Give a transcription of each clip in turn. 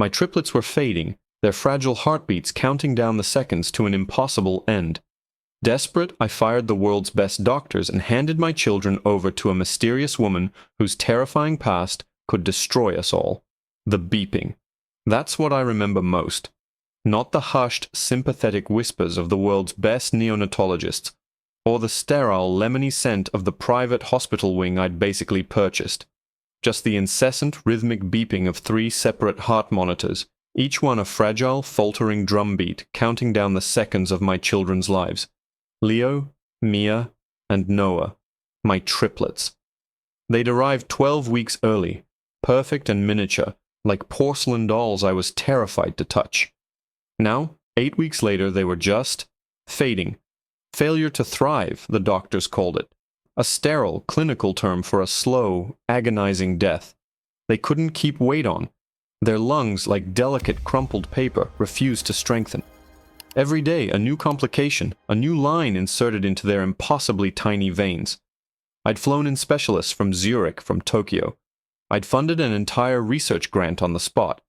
My triplets were fading, their fragile heartbeats counting down the seconds to an impossible end. Desperate, I fired the world's best doctors and handed my children over to a mysterious woman whose terrifying past could destroy us all. The beeping. That's what I remember most. Not the hushed, sympathetic whispers of the world's best neonatologists, or the sterile, lemony scent of the private hospital wing I'd basically purchased. Just the incessant, rhythmic beeping of 3 separate heart monitors, each one a fragile, faltering drumbeat counting down the seconds of my children's lives. Leo, Mia, and Noah, my triplets. They'd arrived 12 weeks early, perfect and miniature, like porcelain dolls I was terrified to touch. Now, 8 weeks later, they were just fading. Failure to thrive, the doctors called it. A sterile, clinical term for a slow, agonizing death. They couldn't keep weight on. Their lungs, like delicate, crumpled paper, refused to strengthen. Every day, a new complication, a new line inserted into their impossibly tiny veins. I'd flown in specialists from Zurich, from Tokyo. I'd funded an entire research grant on the spot.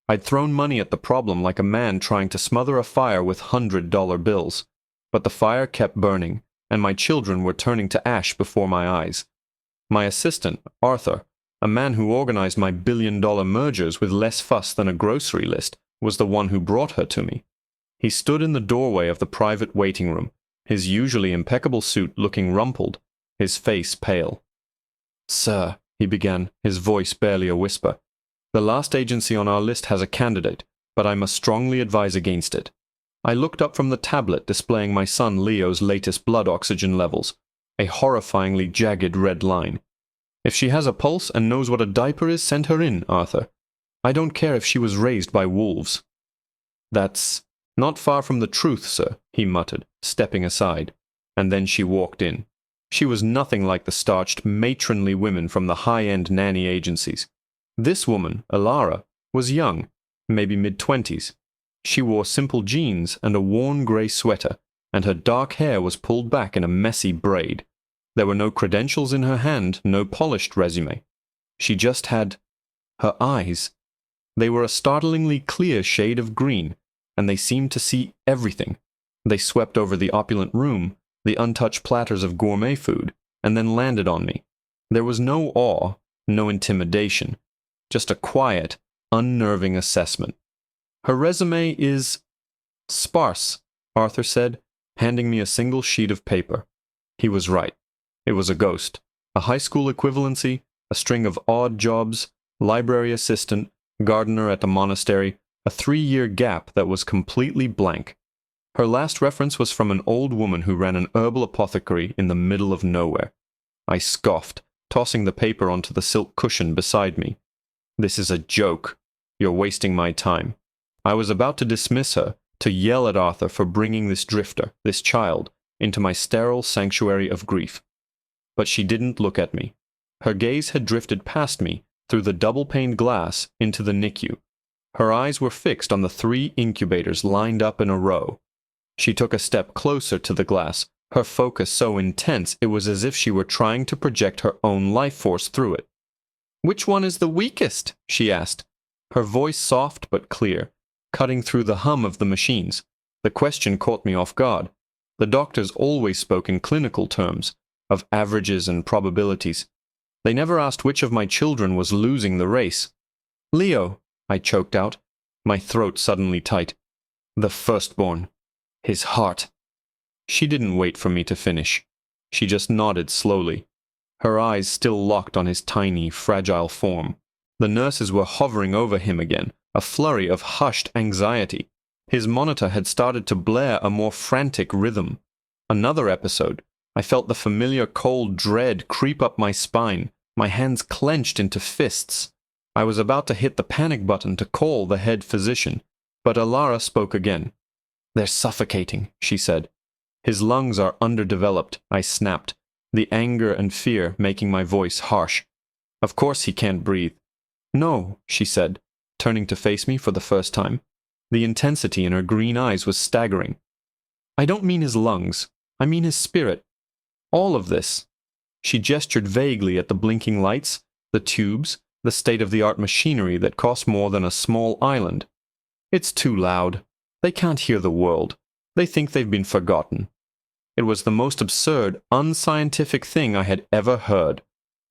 I'd thrown money at the problem like a man trying to smother a fire with $100 bills. But the fire kept burning, and my children were turning to ash before my eyes. My assistant, Arthur, a man who organized my billion-dollar mergers with less fuss than a grocery list, was the one who brought her to me. He stood in the doorway of the private waiting room, his usually impeccable suit looking rumpled, his face pale. "Sir," he began, his voice barely a whisper, "the last agency on our list has a candidate, but I must strongly advise against it." I looked up from the tablet displaying my son Leo's latest blood oxygen levels, a horrifyingly jagged red line. "If she has a pulse and knows what a diaper is, send her in, Arthur. I don't care if she was raised by wolves." "That's not far from the truth, sir," he muttered, stepping aside. And then she walked in. She was nothing like the starched, matronly women from the high-end nanny agencies. This woman, Alara, was young, maybe mid-20s. She wore simple jeans and a worn grey sweater, and her dark hair was pulled back in a messy braid. There were no credentials in her hand, no polished resume. She just had her eyes. They were a startlingly clear shade of green, and they seemed to see everything. They swept over the opulent room, the untouched platters of gourmet food, and then landed on me. There was no awe, no intimidation, just a quiet, unnerving assessment. "Her resume is sparse," Arthur said, handing me a single sheet of paper. He was right. It was a ghost. A high school equivalency, a string of odd jobs, library assistant, gardener at the monastery, a 3-year gap that was completely blank. Her last reference was from an old woman who ran an herbal apothecary in the middle of nowhere. I scoffed, tossing the paper onto the silk cushion beside me. "This is a joke. You're wasting my time." I was about to dismiss her, to yell at Arthur for bringing this drifter, this child, into my sterile sanctuary of grief. But she didn't look at me. Her gaze had drifted past me, through the double-paned glass, into the NICU. Her eyes were fixed on the 3 incubators lined up in a row. She took a step closer to the glass, her focus so intense it was as if she were trying to project her own life force through it. "Which one is the weakest?" she asked, her voice soft but clear, cutting through the hum of the machines. The question caught me off guard. The doctors always spoke in clinical terms, of averages and probabilities. They never asked which of my children was losing the race. "Leo," I choked out, my throat suddenly tight. "The firstborn. His heart." She didn't wait for me to finish. She just nodded slowly, her eyes still locked on his tiny, fragile form. The nurses were hovering over him again, a flurry of hushed anxiety. His monitor had started to blare a more frantic rhythm. Another episode. I felt the familiar cold dread creep up my spine, my hands clenched into fists. I was about to hit the panic button to call the head physician, but Alara spoke again. "They're suffocating," she said. "His lungs are underdeveloped," I snapped, the anger and fear making my voice harsh. "Of course he can't breathe." "No," she said, turning to face me for the first time. The intensity in her green eyes was staggering. "I don't mean his lungs. I mean his spirit. All of this." She gestured vaguely at the blinking lights, the tubes, the state-of-the-art machinery that costs more than a small island. It's too loud. They can't hear the world. They think they've been forgotten. It was the most absurd, unscientific thing I had ever heard.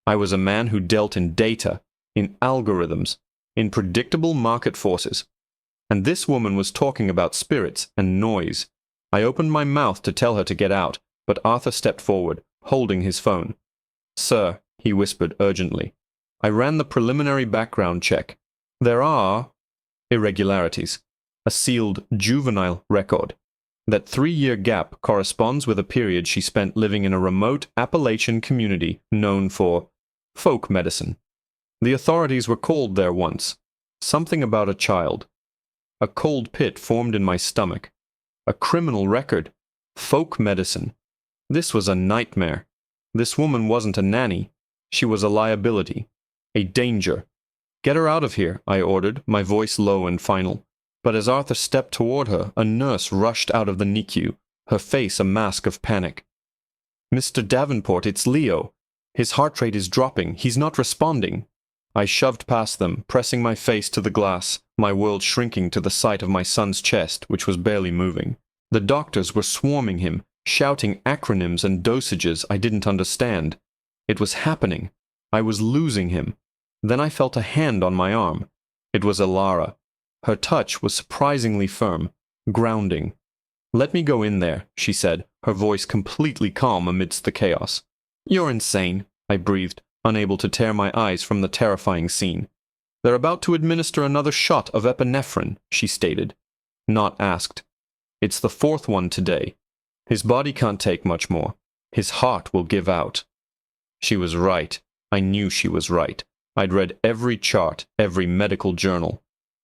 I was a man who dealt in data, in algorithms, in predictable market forces. And this woman was talking about spirits and noise. I opened my mouth to tell her to get out, but Arthur stepped forward, holding his phone. "Sir," he whispered urgently, "I ran the preliminary background check. There are irregularities. A sealed juvenile record. That 3-year gap corresponds with a period she spent living in a remote Appalachian community known for folk medicine. The authorities were called there once. Something about a child. A cold pit formed in my stomach. A criminal record. Folk medicine. This was a nightmare. This woman wasn't a nanny. She was a liability. A danger. Get her out of here, I ordered, my voice low and final. But as Arthur stepped toward her, a nurse rushed out of the NICU, her face a mask of panic. "Mr. Davenport, it's Leo. His heart rate is dropping. He's not responding." I shoved past them, pressing my face to the glass, my world shrinking to the sight of my son's chest, which was barely moving. The doctors were swarming him, shouting acronyms and dosages I didn't understand. It was happening. I was losing him. Then I felt a hand on my arm. It was Alara. Her touch was surprisingly firm, grounding. "Let me go in there," she said, her voice completely calm amidst the chaos. "You're insane," I breathed, unable to tear my eyes from the terrifying scene. "They're about to administer another shot of epinephrine," she stated. Not asked. "It's the 4th one today. His body can't take much more. His heart will give out." She was right. I knew she was right. I'd read every chart, every medical journal.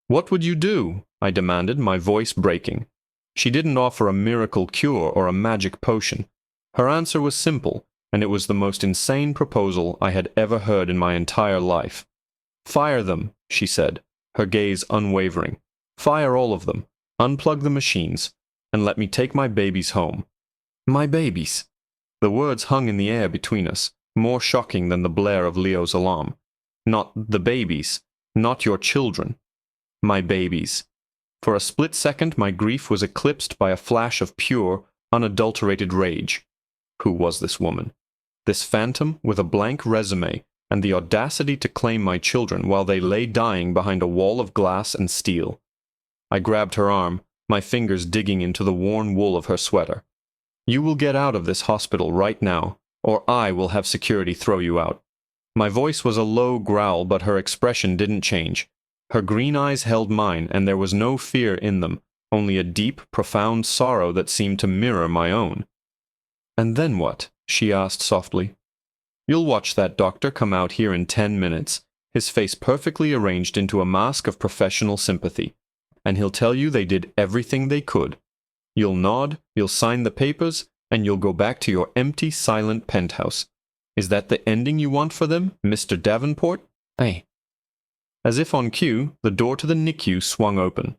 "What would you do?" I demanded, my voice breaking. She didn't offer a miracle cure or a magic potion. Her answer was simple, and it was the most insane proposal I had ever heard in my entire life. "Fire them," she said, her gaze unwavering. "Fire all of them. Unplug the machines, and let me take my babies home." My babies! The words hung in the air between us, more shocking than the blare of Leo's alarm. Not the babies, not your children. My babies. For a split second my grief was eclipsed by a flash of pure, unadulterated rage. Who was this woman? This phantom with a blank resume and the audacity to claim my children while they lay dying behind a wall of glass and steel. I grabbed her arm, my fingers digging into the worn wool of her sweater. "You will get out of this hospital right now, or I will have security throw you out." My voice was a low growl, but her expression didn't change. Her green eyes held mine, and there was no fear in them, only a deep, profound sorrow that seemed to mirror my own. "And then what?" she asked softly. "You'll watch that doctor come out here in 10 minutes, his face perfectly arranged into a mask of professional sympathy, and he'll tell you they did everything they could. You'll nod, you'll sign the papers, and you'll go back to your empty, silent penthouse. Is that the ending you want for them, Mr. Davenport? Hey." As if on cue, the door to the NICU swung open.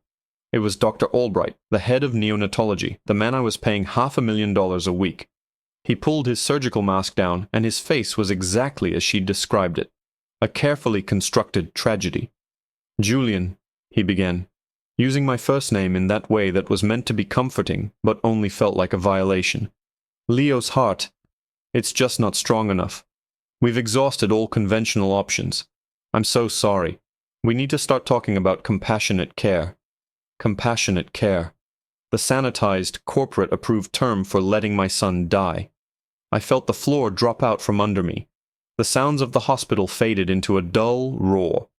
It was Dr. Albright, the head of neonatology, the man I was paying $500,000 a week. He pulled his surgical mask down, and his face was exactly as she'd described it. A carefully constructed tragedy. "Julian," he began, using my first name in that way that was meant to be comforting, but only felt like a violation. "Leo's heart, it's just not strong enough. We've exhausted all conventional options. I'm so sorry. We need to start talking about compassionate care." Compassionate care. The sanitized, corporate-approved term for letting my son die. I felt the floor drop out from under me. The sounds of the hospital faded into a dull roar.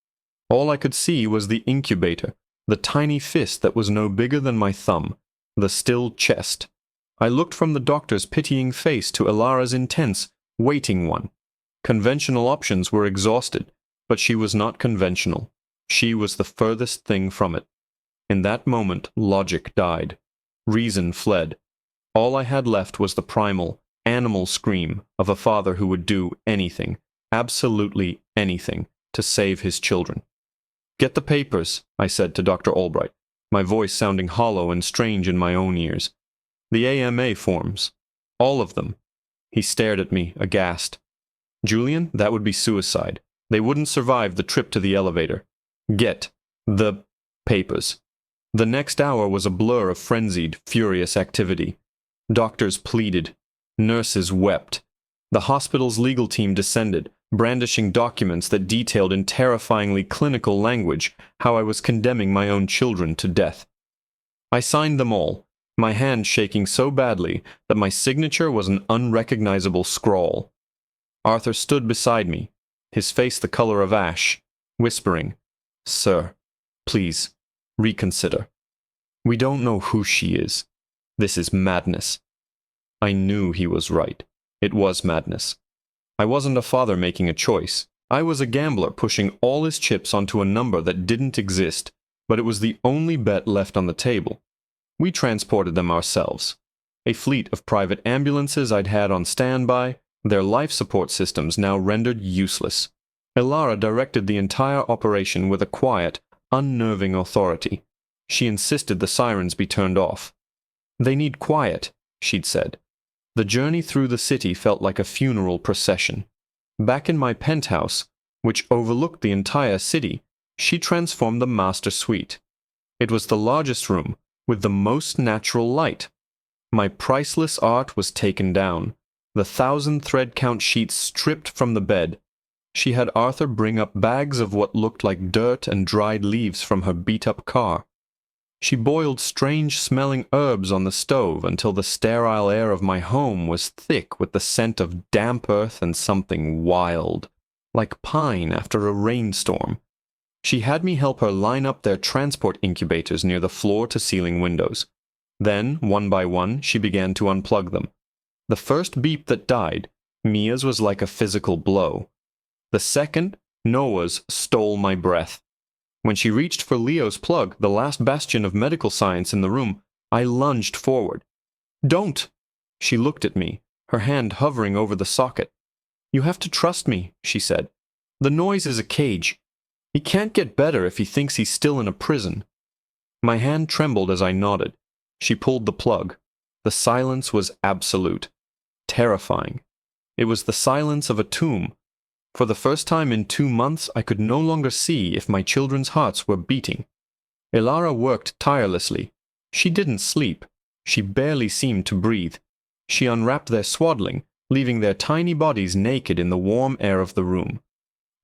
All I could see was the incubator, the tiny fist that was no bigger than my thumb, the still chest. I looked from the doctor's pitying face to Alara's intense, waiting one. Conventional options were exhausted, but she was not conventional. She was the furthest thing from it. In that moment, logic died. Reason fled. All I had left was the primal, animal scream of a father who would do anything, absolutely anything, to save his children. "Get the papers," I said to Dr. Albright, my voice sounding hollow and strange in my own ears. "The AMA forms. All of them." He stared at me, aghast. "Julian, that would be suicide. They wouldn't survive the trip to the elevator. Get the papers. The next hour was a blur of frenzied, furious activity. Doctors pleaded. Nurses wept. The hospital's legal team descended, brandishing documents that detailed in terrifyingly clinical language how I was condemning my own children to death. I signed them all, my hand shaking so badly that my signature was an unrecognizable scrawl. Arthur stood beside me, his face the color of ash, whispering, "Sir, please, reconsider. We don't know who she is. This is madness." I knew he was right. It was madness. I wasn't a father making a choice. I was a gambler pushing all his chips onto a number that didn't exist, but it was the only bet left on the table. We transported them ourselves. A fleet of private ambulances I'd had on standby, their life support systems now rendered useless. Elara directed the entire operation with a quiet, unnerving authority. She insisted the sirens be turned off. "They need quiet," she'd said. The journey through the city felt like a funeral procession. Back in my penthouse, which overlooked the entire city, she transformed the master suite. It was the largest room, with the most natural light. My priceless art was taken down, the 1,000 thread count sheets stripped from the bed. She had Arthur bring up bags of what looked like dirt and dried leaves from her beat-up car. She boiled strange-smelling herbs on the stove until the sterile air of my home was thick with the scent of damp earth and something wild, like pine after a rainstorm. She had me help her line up their transport incubators near the floor-to-ceiling windows. Then, one by one, she began to unplug them. The first beep that died, Mia's, was like a physical blow. The second, Noah's, stole my breath. When she reached for Leo's plug, the last bastion of medical science in the room, I lunged forward. "Don't!" She looked at me, her hand hovering over the socket. "You have to trust me," she said. "The noise is a cage. He can't get better if he thinks he's still in a prison." My hand trembled as I nodded. She pulled the plug. The silence was absolute. Terrifying. It was the silence of a tomb. For the first time in 2 months, I could no longer see if my children's hearts were beating. Elara worked tirelessly. She didn't sleep. She barely seemed to breathe. She unwrapped their swaddling, leaving their tiny bodies naked in the warm air of the room.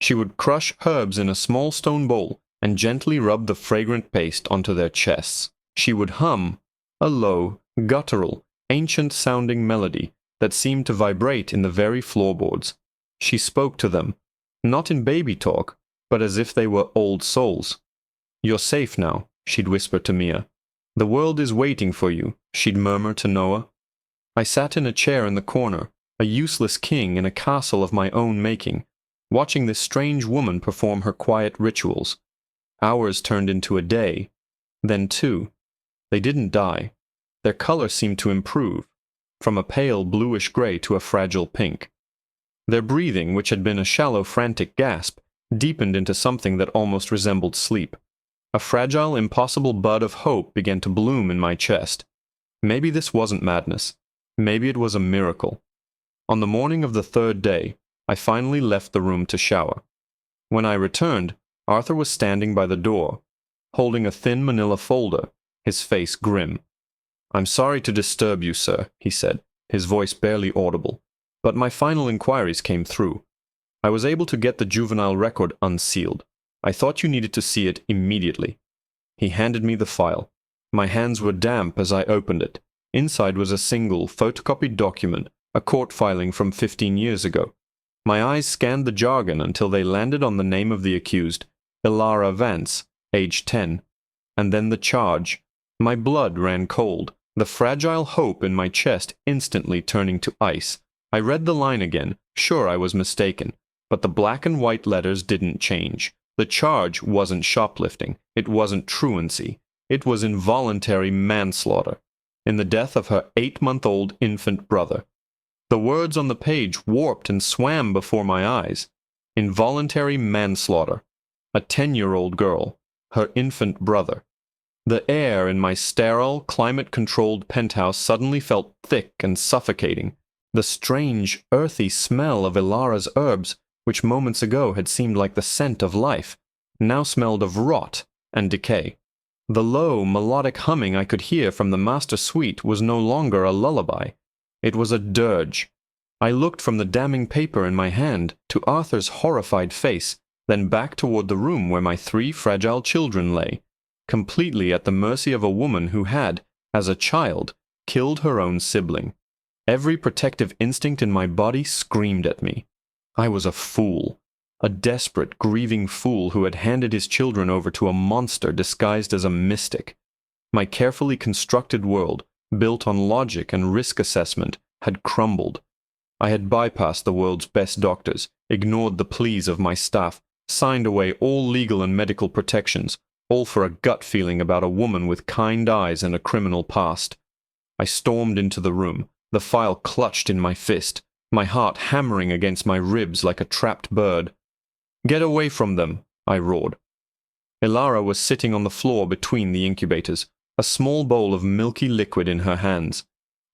She would crush herbs in a small stone bowl and gently rub the fragrant paste onto their chests. She would hum a low, guttural, ancient-sounding melody that seemed to vibrate in the very floorboards. She spoke to them, not in baby talk, but as if they were old souls. "You're safe now," she'd whisper to Mia. "The world is waiting for you," she'd murmur to Noah. I sat in a chair in the corner, a useless king in a castle of my own making, watching this strange woman perform her quiet rituals. Hours turned into a day, then 2. They didn't die. Their color seemed to improve, from a pale bluish-gray to a fragile pink. Their breathing, which had been a shallow, frantic gasp, deepened into something that almost resembled sleep. A fragile, impossible bud of hope began to bloom in my chest. Maybe this wasn't madness. Maybe it was a miracle. On the morning of the 3rd day, I finally left the room to shower. When I returned, Arthur was standing by the door, holding a thin manila folder, his face grim. "I'm sorry to disturb you, sir," he said, his voice barely audible. "But my final inquiries came through. I was able to get the juvenile record unsealed. I thought you needed to see it immediately." He handed me the file. My hands were damp as I opened it. Inside was a single, photocopied document, a court filing from 15 years ago. My eyes scanned the jargon until they landed on the name of the accused, Elara Vance, age 10. And then the charge. My blood ran cold, the fragile hope in my chest instantly turning to ice. I read the line again, sure I was mistaken, but the black and white letters didn't change. The charge wasn't shoplifting, it wasn't truancy, it was involuntary manslaughter, in the death of her 8-month-old infant brother. The words on the page warped and swam before my eyes. Involuntary manslaughter. A 10-year-old girl, her infant brother. The air in my sterile, climate-controlled penthouse suddenly felt thick and suffocating. The strange, earthy smell of Elara's herbs which moments ago had seemed like the scent of life, now smelled of rot and decay. The low, melodic humming I could hear from the master suite was no longer a lullaby. It was a dirge. I looked from the damning paper in my hand to Arthur's horrified face, then back toward the room where my 3 fragile children lay, completely at the mercy of a woman who had, as a child, killed her own sibling. Every protective instinct in my body screamed at me. I was a fool, a desperate, grieving fool who had handed his children over to a monster disguised as a mystic. My carefully constructed world, built on logic and risk assessment, had crumbled. I had bypassed the world's best doctors, ignored the pleas of my staff, signed away all legal and medical protections, all for a gut feeling about a woman with kind eyes and a criminal past. I stormed into the room, the file clutched in my fist, my heart hammering against my ribs like a trapped bird. "Get away from them," I roared. Ilara was sitting on the floor between the incubators, a small bowl of milky liquid in her hands.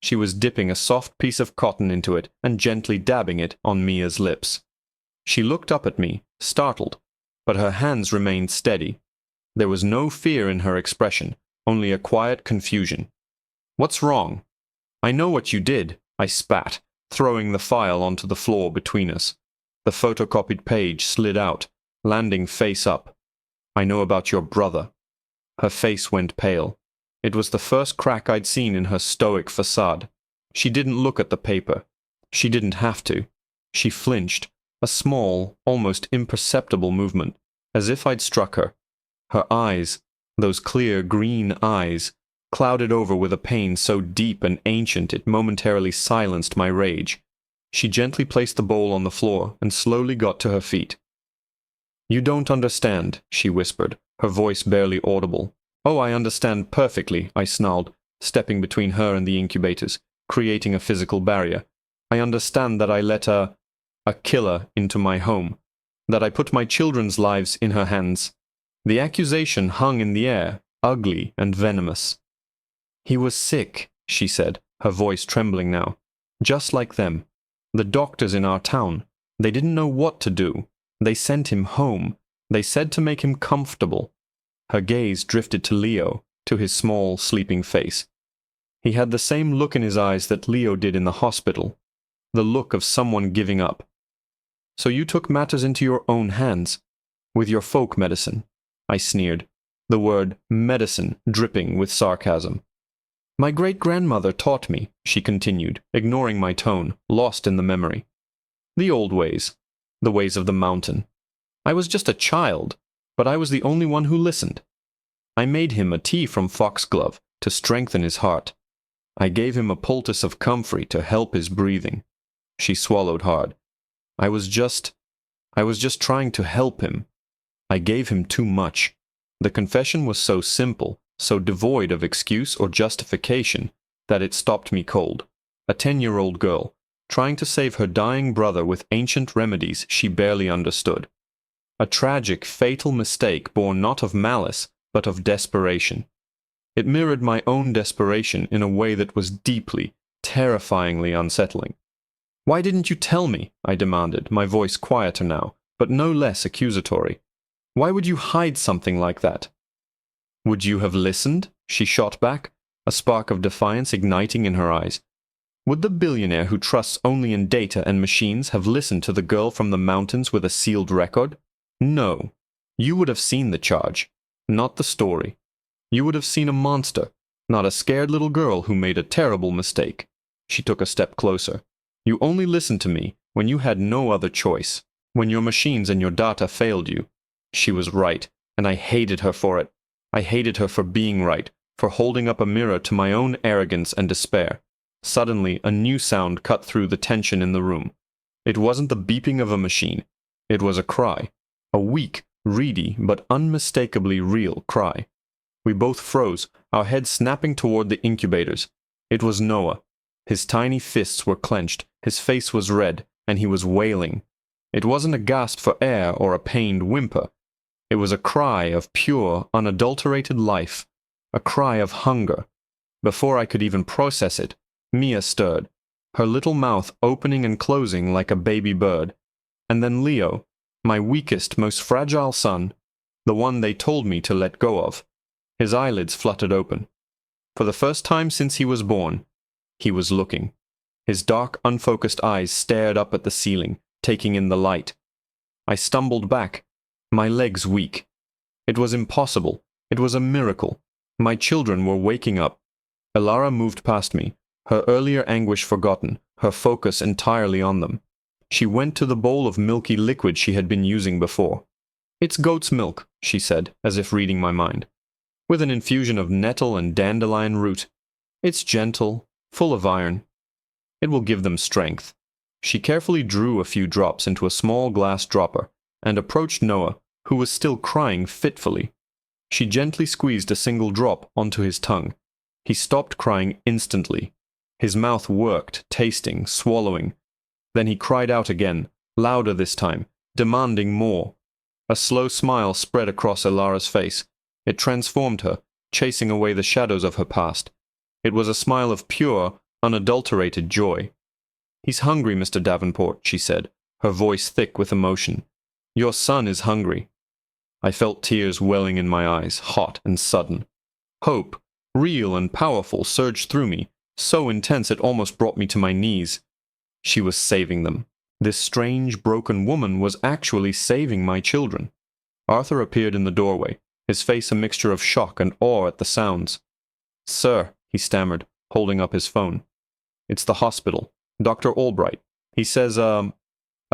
She was dipping a soft piece of cotton into it and gently dabbing it on Mia's lips. She looked up at me, startled, but her hands remained steady. There was no fear in her expression, only a quiet confusion. "What's wrong?" "I know what you did," I spat, throwing the file onto the floor between us. The photocopied page slid out, landing face up. "I know about your brother." Her face went pale. It was the first crack I'd seen in her stoic facade. She didn't look at the paper. She didn't have to. She flinched, a small, almost imperceptible movement, as if I'd struck her. Her eyes, those clear green eyes, clouded over with a pain so deep and ancient it momentarily silenced my rage. She gently placed the bowl on the floor and slowly got to her feet. "You don't understand," she whispered, her voice barely audible. "Oh, I understand perfectly," I snarled, stepping between her and the incubators, creating a physical barrier. "I understand that I let a killer into my home, that I put my children's lives in her hands." The accusation hung in the air, ugly and venomous. "He was sick," she said, her voice trembling now. "Just like them. The doctors in our town. They didn't know what to do. They sent him home. They said to make him comfortable." Her gaze drifted to Leo, to his small, sleeping face. He had the same look in his eyes that Leo did in the hospital, the look of someone giving up. "So you took matters into your own hands, with your folk medicine," I sneered, the word medicine dripping with sarcasm. "My great-grandmother taught me," she continued, ignoring my tone, lost in the memory. "The old ways, the ways of the mountain. I was just a child, but I was the only one who listened. I made him a tea from foxglove to strengthen his heart. I gave him a poultice of comfrey to help his breathing." She swallowed hard. I was just trying to help him. I gave him too much. The confession was so simple, so devoid of excuse or justification, that it stopped me cold. A 10-year-old girl, trying to save her dying brother with ancient remedies she barely understood. A tragic, fatal mistake born not of malice, but of desperation. It mirrored my own desperation in a way that was deeply, terrifyingly unsettling. "Why didn't you tell me?" I demanded, my voice quieter now, but no less accusatory. "Why would you hide something like that?" "Would you have listened?" she shot back, a spark of defiance igniting in her eyes. "Would the billionaire who trusts only in data and machines have listened to the girl from the mountains with a sealed record? No. You would have seen the charge, not the story. You would have seen a monster, not a scared little girl who made a terrible mistake." She took a step closer. "You only listened to me when you had no other choice, when your machines and your data failed you. She was right, and I hated her for it. I hated her for being right, for holding up a mirror to my own arrogance and despair." Suddenly, a new sound cut through the tension in the room. It wasn't the beeping of a machine. It was a cry. A weak, reedy, but unmistakably real cry. We both froze, our heads snapping toward the incubators. It was Noah. His tiny fists were clenched, his face was red, and he was wailing. It wasn't a gasp for air or a pained whimper. It was a cry of pure, unadulterated life, a cry of hunger. Before I could even process it, Mia stirred, her little mouth opening and closing like a baby bird. and then Leo, my weakest, most fragile son, the one they told me to let go of. His eyelids fluttered open. For the first time since he was born, he was looking. His dark, unfocused eyes stared up at the ceiling, taking in the light. I stumbled back, my legs weak. It was impossible. It was a miracle. My children were waking up. Ilara moved past me, her earlier anguish forgotten, her focus entirely on them. She went to the bowl of milky liquid she had been using before. "It's goat's milk," she said, as if reading my mind, "with an infusion of nettle and dandelion root. It's gentle, full of iron. It will give them strength." She carefully drew a few drops into a small glass dropper and approached Noah, who was still crying fitfully. She gently squeezed a single drop onto his tongue. He stopped crying instantly. His mouth worked, tasting, swallowing. Then he cried out again, louder this time, demanding more. A slow smile spread across Ilara's face. It transformed her, chasing away the shadows of her past. It was a smile of pure, unadulterated joy. "He's hungry, Mr. Davenport," she said, her voice thick with emotion. "Your son is hungry." I felt tears welling in my eyes, hot and sudden. Hope, real and powerful, surged through me, so intense it almost brought me to my knees. She was saving them. This strange, broken woman was actually saving my children. Arthur appeared in the doorway, his face a mixture of shock and awe at the sounds. "Sir," he stammered, holding up his phone. "It's the hospital. Dr. Albright. He says, a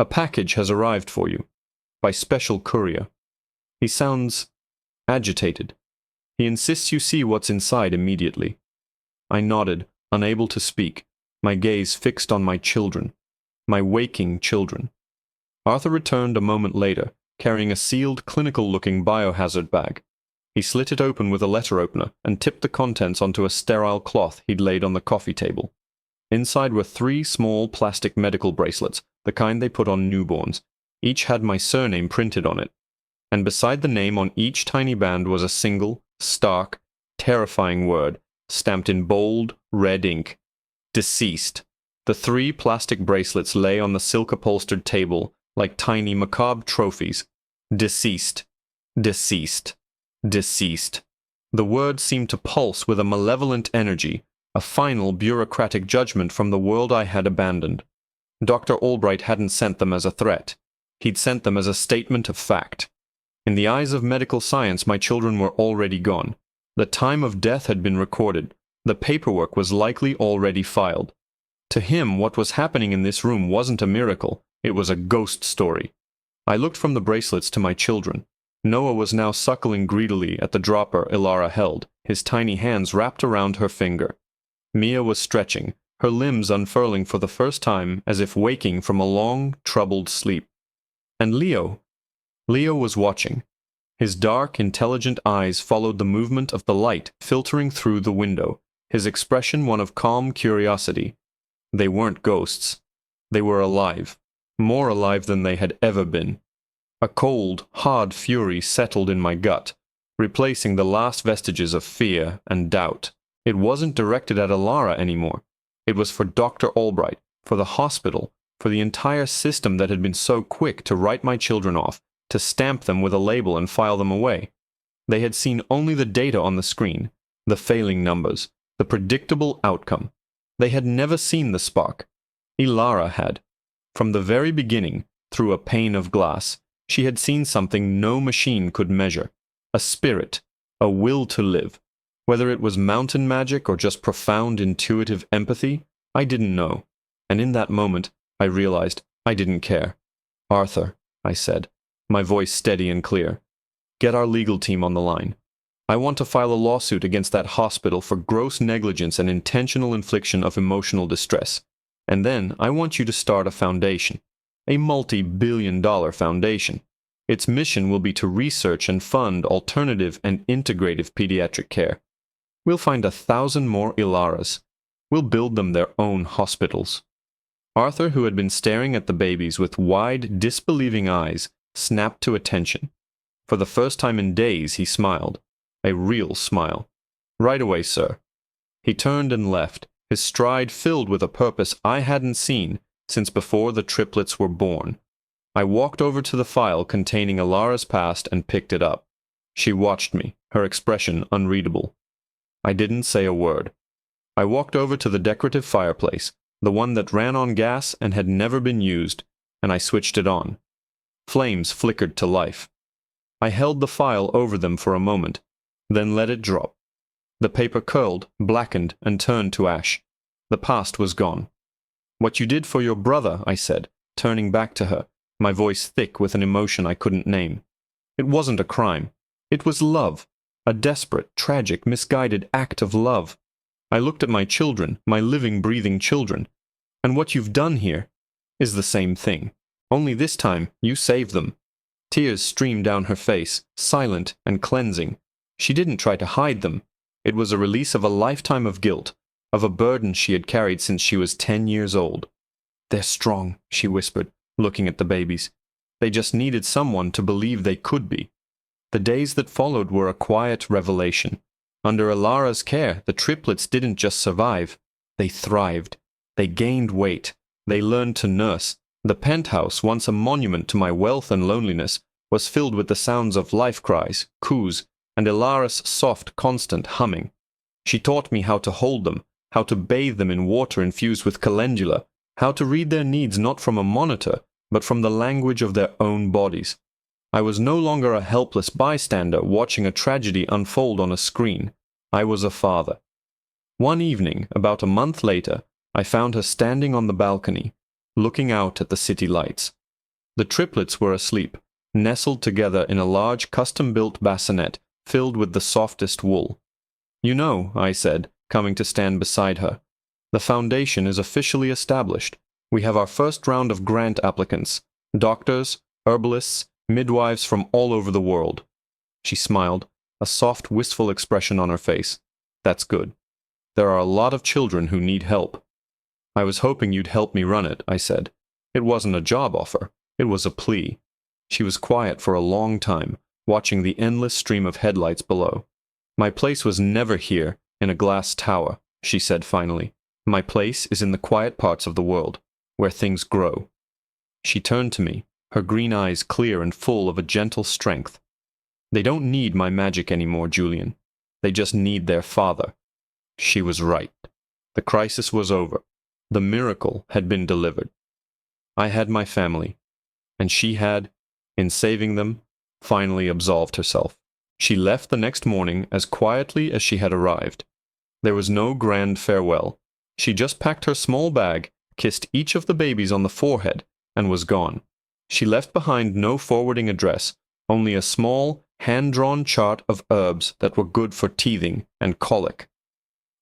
package has arrived for you. By special courier." He sounds agitated. He insists you see what's inside immediately. I nodded, unable to speak, my gaze fixed on my children, my waking children. Arthur returned a moment later, carrying a sealed, clinical-looking biohazard bag. He slit it open with a letter opener and tipped the contents onto a sterile cloth he'd laid on the coffee table. Inside were 3 small plastic medical bracelets, the kind they put on newborns. Each had my surname printed on it. And beside the name on each tiny band was a single, stark, terrifying word, stamped in bold, red ink. Deceased. The 3 plastic bracelets lay on the silk-upholstered table like tiny macabre trophies. Deceased. Deceased. Deceased. The word seemed to pulse with a malevolent energy, a final bureaucratic judgment from the world I had abandoned. Dr. Albright hadn't sent them as a threat. He'd sent them as a statement of fact. In the eyes of medical science, my children were already gone. The time of death had been recorded. The paperwork was likely already filed. To him, what was happening in this room wasn't a miracle. It was a ghost story. I looked from the bracelets to my children. Noah was now suckling greedily at the dropper Ilara held, his tiny hands wrapped around her finger. Mia was stretching, her limbs unfurling for the first time as if waking from a long, troubled sleep. And Leo was watching. His dark, intelligent eyes followed the movement of the light filtering through the window, his expression one of calm curiosity. They weren't ghosts. They were alive, more alive than they had ever been. A cold, hard fury settled in my gut, replacing the last vestiges of fear and doubt. It wasn't directed at Ilara anymore. It was for Dr. Albright, for the hospital, for the entire system that had been so quick to write my children off, to stamp them with a label and file them away. They had seen only the data on the screen, the failing numbers, the predictable outcome. They had never seen the spark. Ilara had. From the very beginning, through a pane of glass, she had seen something no machine could measure. A spirit, a will to live. Whether it was mountain magic or just profound intuitive empathy, I didn't know. And in that moment, I realized I didn't care. "Arthur," I said, my voice steady and clear, "get our legal team on the line. I want to file a lawsuit against that hospital for gross negligence and intentional infliction of emotional distress. And then I want you to start a foundation, a multi-billion-dollar foundation. Its mission will be to research and fund alternative and integrative pediatric care. We'll find 1,000 more Ilaras. We'll build them their own hospitals." Arthur, who had been staring at the babies with wide, disbelieving eyes, snapped to attention. For the first time in days, he smiled. A real smile. "Right away, sir." He turned and left, his stride filled with a purpose I hadn't seen since before the triplets were born. I walked over to the file containing Alara's past and picked it up. She watched me, her expression unreadable. I didn't say a word. I walked over to the decorative fireplace, the one that ran on gas and had never been used, and I switched it on. Flames flickered to life. I held the file over them for a moment, then let it drop. The paper curled, blackened, and turned to ash. The past was gone. "What you did for your brother," I said, turning back to her, my voice thick with an emotion I couldn't name. "It wasn't a crime. It was love. A desperate, tragic, misguided act of love. I looked at my children, my living, breathing children, and what you've done here is the same thing. Only this time, you saved them." Tears streamed down her face, silent and cleansing. She didn't try to hide them. It was a release of a lifetime of guilt, of a burden she had carried since she was 10 years old. "They're strong," she whispered, looking at the babies. "They just needed someone to believe they could be." The days that followed were a quiet revelation. Under Alara's care, the triplets didn't just survive. They thrived. They gained weight. They learned to nurse. The penthouse, once a monument to my wealth and loneliness, was filled with the sounds of life cries, coos, and Alara's soft, constant humming. She taught me how to hold them, how to bathe them in water infused with calendula, how to read their needs not from a monitor, but from the language of their own bodies. I was no longer a helpless bystander watching a tragedy unfold on a screen. I was a father. One evening, about a month later, I found her standing on the balcony, looking out at the city lights. The triplets were asleep, nestled together in a large custom-built bassinet filled with the softest wool. "You know," I said, coming to stand beside her, "the foundation is officially established. We have our first round of grant applicants, doctors, herbalists, midwives from all over the world." She smiled, a soft, wistful expression on her face. "That's good. There are a lot of children who need help." "I was hoping you'd help me run it," I said. It wasn't a job offer. It was a plea. She was quiet for a long time, watching the endless stream of headlights below. "My place was never here, in a glass tower," she said finally. "My place is in the quiet parts of the world, where things grow." She turned to me, her green eyes clear and full of a gentle strength. "They don't need my magic anymore, Julian. They just need their father." She was right. The crisis was over. The miracle had been delivered. I had my family, and she had, in saving them, finally absolved herself. She left the next morning as quietly as she had arrived. There was no grand farewell. She just packed her small bag, kissed each of the babies on the forehead, and was gone. She left behind no forwarding address, only a small, hand-drawn chart of herbs that were good for teething and colic.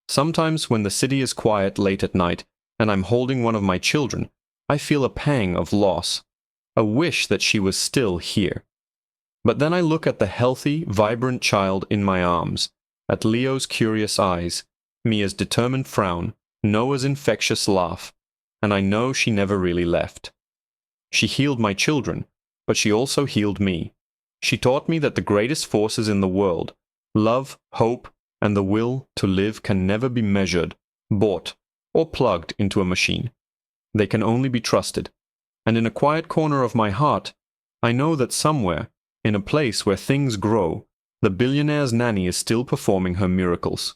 Sometimes when the city is quiet late at night, and I'm holding one of my children, I feel a pang of loss, a wish that she was still here. But then I look at the healthy, vibrant child in my arms, at Leo's curious eyes, Mia's determined frown, Noah's infectious laugh, and I know she never really left. She healed my children, but she also healed me. She taught me that the greatest forces in the world, love, hope, and the will to live, can never be measured, bought, or plugged into a machine. They can only be trusted. And in a quiet corner of my heart, I know that somewhere, in a place where things grow, the billionaire's nanny is still performing her miracles.